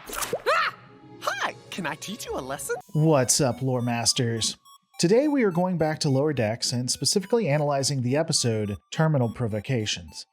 Ah! Hi, can I teach you a lesson? What's up, lore masters? Today we are going back to Lower Decks and specifically analyzing the episode Terminal Provocations.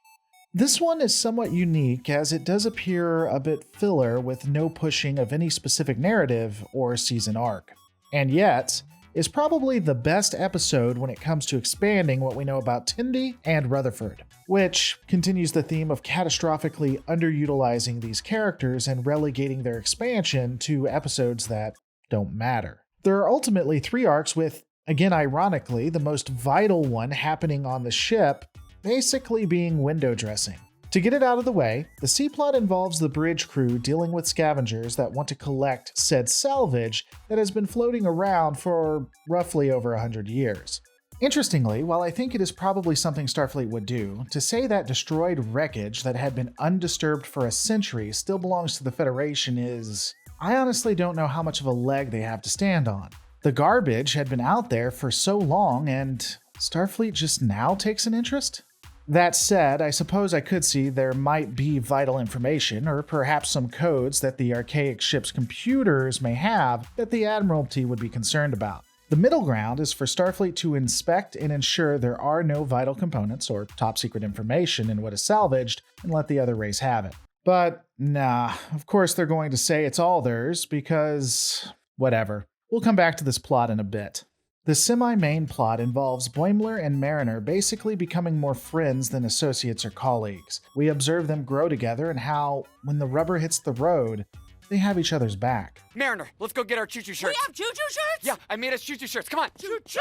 This one is somewhat unique as it does appear a bit filler with no pushing of any specific narrative or season arc. And yet, is probably the best episode when it comes to expanding what we know about Tendi and Rutherford, which continues the theme of catastrophically underutilizing these characters and relegating their expansion to episodes that don't matter. There are ultimately 3 arcs with, again ironically, the most vital one happening on the ship basically being window dressing. To get it out of the way, the C-plot involves the bridge crew dealing with scavengers that want to collect said salvage that has been floating around for roughly over 100 years. Interestingly, while I think it is probably something Starfleet would do, to say that destroyed wreckage that had been undisturbed for a century still belongs to the Federation is... I honestly don't know how much of a leg they have to stand on. The garbage had been out there for so long, and Starfleet just now takes an interest? That said, I suppose I could see there might be vital information, or perhaps some codes that the archaic ship's computers may have that the Admiralty would be concerned about. The middle ground is for Starfleet to inspect and ensure there are no vital components or top-secret information in what is salvaged and let the other race have it. But nah, of course they're going to say it's all theirs because... whatever. We'll come back to this plot in a bit. The semi-main plot involves Boimler and Mariner basically becoming more friends than associates or colleagues. We observe them grow together and how, when the rubber hits the road, they have each other's back. Mariner, let's go get our choo-choo shirts. We have choo-choo shirts? Yeah, I made us choo-choo shirts. Come on. Choo-choo!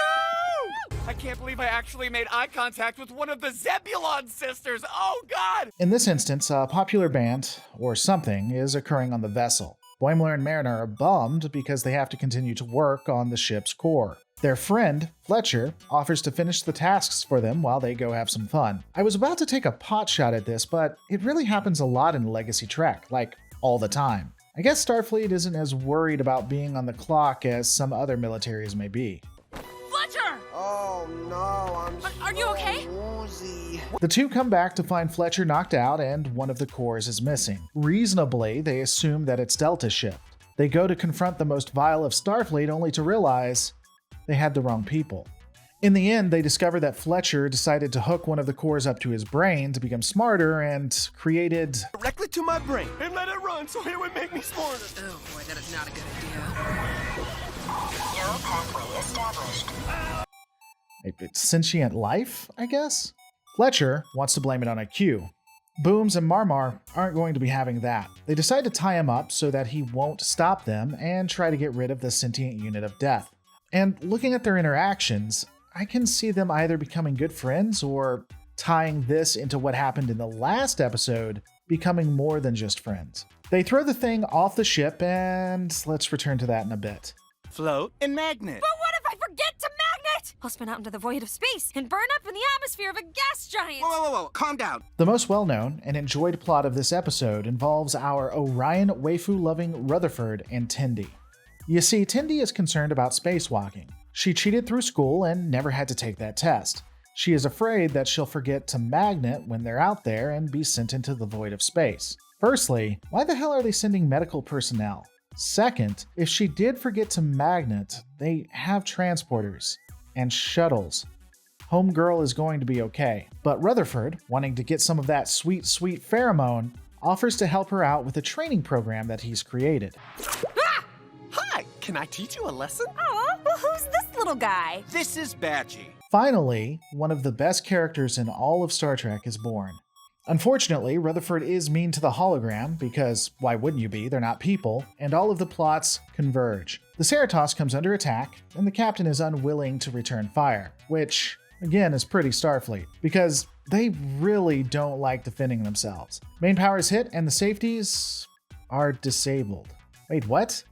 I can't believe I actually made eye contact with one of the Zebulon sisters. Oh, God! In this instance, a popular band, or something, is occurring on the vessel. Boimler and Mariner are bummed because they have to continue to work on the ship's core. Their friend, Fletcher, offers to finish the tasks for them while they go have some fun. I was about to take a pot shot at this, but it really happens a lot in Legacy Trek, like all the time. I guess Starfleet isn't as worried about being on the clock as some other militaries may be. Fletcher! Oh no, Are you okay? woozy. The two come back to find Fletcher knocked out and one of the cores is missing. Reasonably, they assume that it's Delta shift. They go to confront the most vile of Starfleet only to realize they had the wrong people. In the end, they discover that Fletcher decided to hook one of the cores up to his brain to become smarter and created... Directly to my brain and let it run so it would make me smarter. Oh boy, that is not a good idea. Neural pathway established. a sentient life, I guess? Fletcher wants to blame it on IQ. Booms and Marmar aren't going to be having that. They decide to tie him up so that he won't stop them and try to get rid of the sentient unit of death. And looking at their interactions, I can see them either becoming good friends or tying this into what happened in the last episode, becoming more than just friends. They throw the thing off the ship and let's return to that in a bit. Float and magnet. But what if I forget to magnet? I'll spin out into the void of space and burn up in the atmosphere of a gas giant. Whoa, calm down. The most well-known and enjoyed plot of this episode involves our Orion waifu-loving Rutherford and Tendi. You see, Tendi is concerned about spacewalking. She cheated through school and never had to take that test. She is afraid that she'll forget to magnet when they're out there and be sent into the void of space. Firstly, why the hell are they sending medical personnel? Second, if she did forget to magnet, they have transporters and shuttles. Homegirl is going to be okay. But Rutherford, wanting to get some of that sweet, sweet pheromone, offers to help her out with a training program that he's created. Ah! Hi, can I teach you a lesson? Oh, well, who's this little guy? This is Badgie. Finally, one of the best characters in all of Star Trek is born. Unfortunately, Rutherford is mean to the hologram, because why wouldn't you be? They're not people, and all of the plots converge. The Cerritos comes under attack, and the captain is unwilling to return fire, which, again, is pretty Starfleet, because they really don't like defending themselves. Main powers hit, and the safeties are disabled. Wait, what?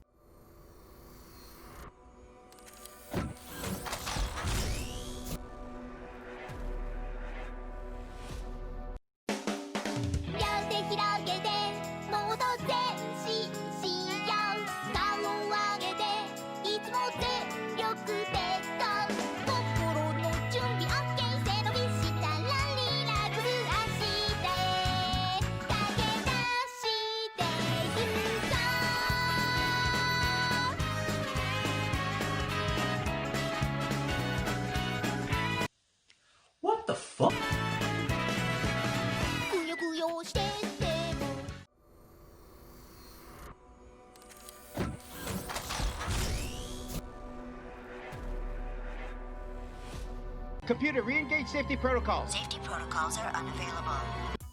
Computer, re-engage safety protocols. Safety protocols are unavailable.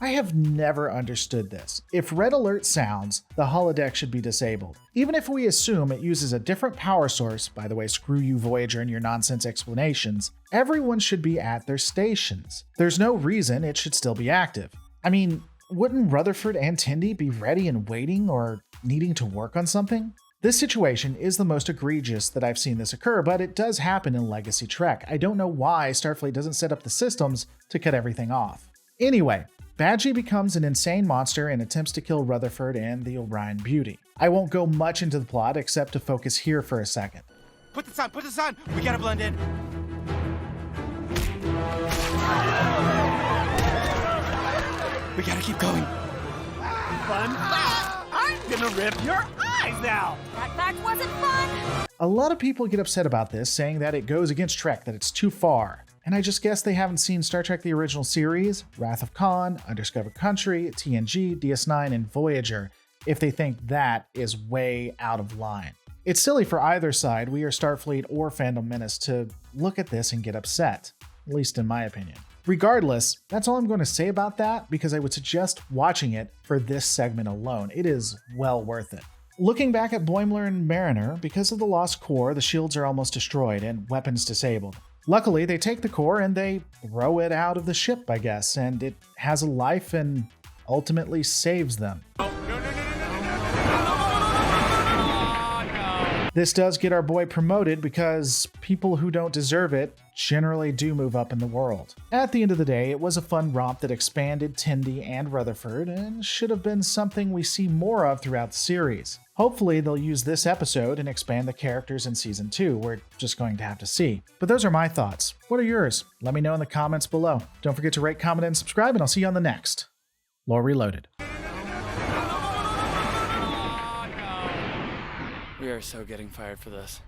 I have never understood this. If red alert sounds, the holodeck should be disabled. Even if we assume it uses a different power source, by the way, screw you Voyager and your nonsense explanations, everyone should be at their stations. There's no reason it should still be active. I mean, wouldn't Rutherford and Tendi be ready and waiting or needing to work on something? This situation is the most egregious that I've seen this occur, but it does happen in Legacy Trek. I don't know why Starfleet doesn't set up the systems to cut everything off. Anyway, Badgie becomes an insane monster and attempts to kill Rutherford and the Orion Beauty. I won't go much into the plot except to focus here for a second. Put this on! We gotta blend in. We gotta keep going. Fun? I'm gonna rip your eyes out! That fact wasn't fun! A lot of people get upset about this, saying that it goes against Trek, that it's too far. And I just guess they haven't seen Star Trek the original series, Wrath of Khan, Undiscovered Country, TNG, DS9, and Voyager, if they think that is way out of line. It's silly for either side, we are Starfleet or Fandom Menace, to look at this and get upset, at least in my opinion. Regardless, that's all I'm going to say about that, because I would suggest watching it for this segment alone. It is well worth it. Looking back at Boimler and Mariner, because of the lost core, the shields are almost destroyed and weapons disabled. Luckily, they take the core and they throw it out of the ship, I guess, and it has a life and ultimately saves them. This does get our boy promoted because people who don't deserve it generally do move up in the world. At the end of the day, it was a fun romp that expanded Tendi and Rutherford and should have been something we see more of throughout the series. Hopefully they'll use this episode and expand the characters in season 2. We're just going to have to see. But those are my thoughts. What are yours? Let me know in the comments below. Don't forget to rate, comment, and subscribe, and I'll see you on the next Lore Reloaded. We are so getting fired for this.